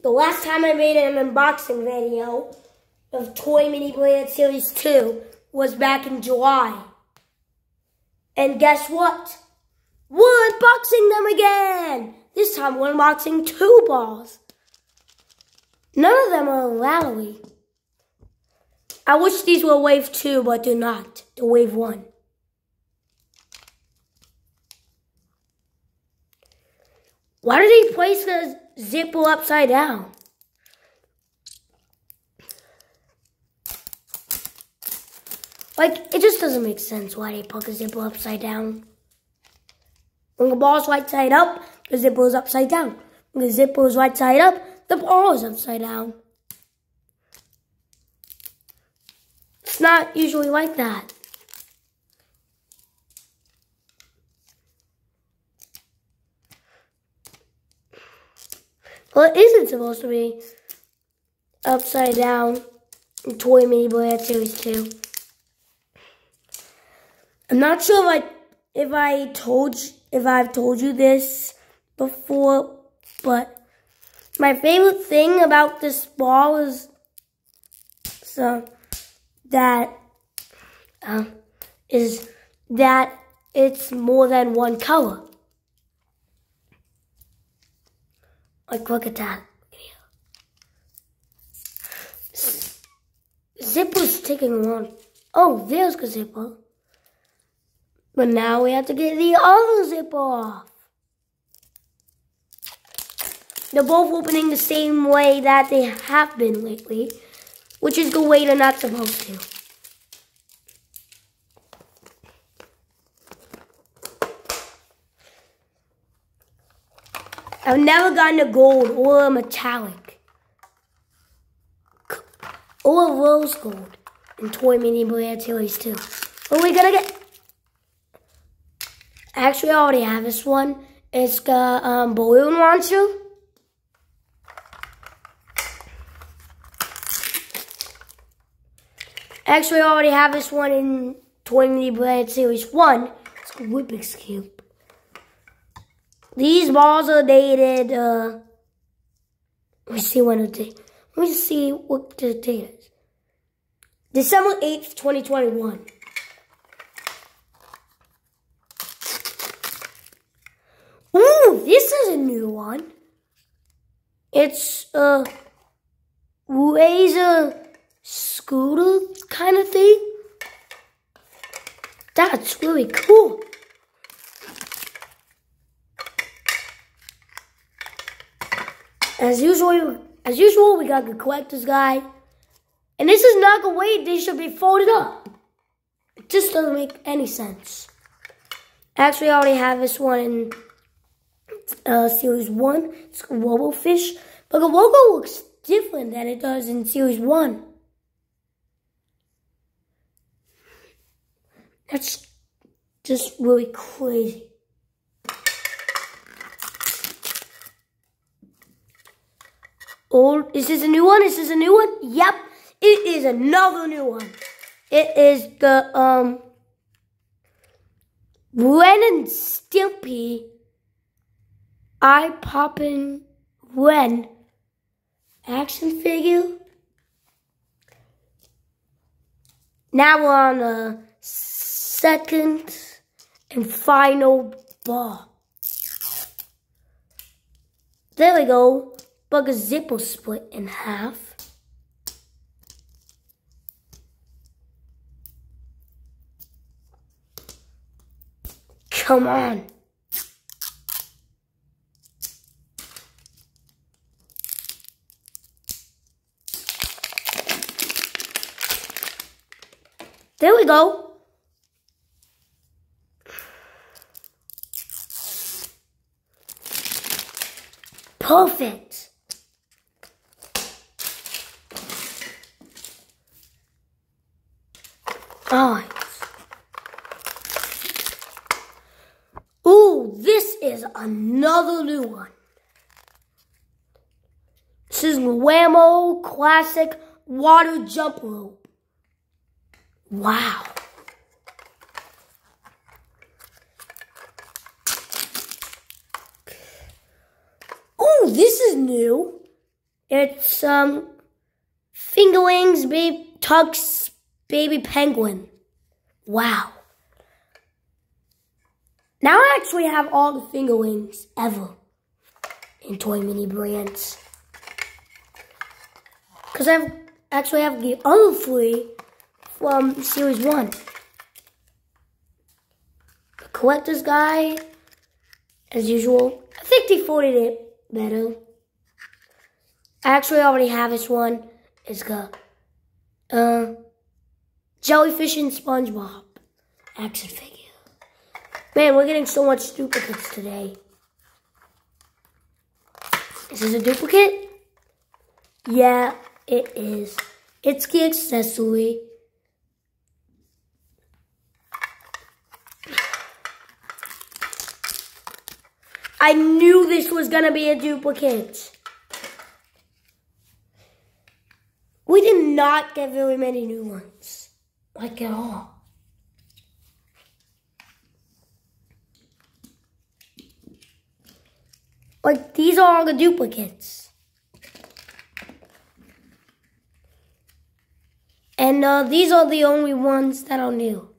The last time I made an unboxing video of Toy Mini Blade Series 2 was back in July. And guess what? We're unboxing them again! This time we're unboxing 2 balls. None of them are Rally. I wish these were Wave 2, but they're not. They're Wave 1. Why did he place the zipper upside down? Like, it just doesn't make sense why they put the zipper upside down. When the ball's right side up, the zipper is upside down. When the zipper is right side up, the ball is upside down. It's not usually like that. Well, it isn't supposed to be upside down in Toy Mini Blade Series 2. I'm not sure if I've told you this before, but my favorite thing about this ball is that it's more than one color. Like, look at that. Zipper's taking long. Oh, there's the zipper. But now we have to get the other zipper off. They're both opening the same way that they have been lately, which is the way they're not supposed to. I've never gotten a gold or a metallic or a rose gold in Toy Mini Blade Series 2. What are we gonna get? Actually, I already have this one. It's the balloon launcher. Actually, I already have this one in Toy Mini Blade Series 1. It's a Rubik's Cube. These balls are dated, let me see when it date. Let me see what the date is. December 8th, 2021. Ooh, this is a new one. It's a Razor scooter kind of thing. That's really cool. As usual, we got the collector's guide. And this is not the way they should be folded up. It just doesn't make any sense. Actually, I already have this one in Series 1. It's a Robofish. But the logo looks different than it does in Series 1. That's just really crazy. Oh, is this a new one? Is this a new one? Yep, it is another new one. It is the Ren and Stimpy eye-popping Ren action figure. Now we're on the second and final ball. There we go. But the zipper split in half. Come on. There we go. Perfect. Alright. Ooh, this is another new one. This is Wham-O Classic Water Jump Rope. Wow. Ooh, this is new. It's Fingerlings Baby Tux Baby Penguin. Wow. Now I actually have all the Fingerlings ever in Toy Mini Brands. Because I actually have the other 3 from Series 1. The Collector's Guide, as usual. I think they folded it better. I actually already have this one. It's got Jellyfish and SpongeBob action figure. Man, we're getting so much duplicates today. Is this a duplicate? Yeah, it is. It's the accessory. I knew this was gonna be a duplicate. We did not get very many new ones. Like at all. Like, these are all the duplicates. And these are the only ones that are new.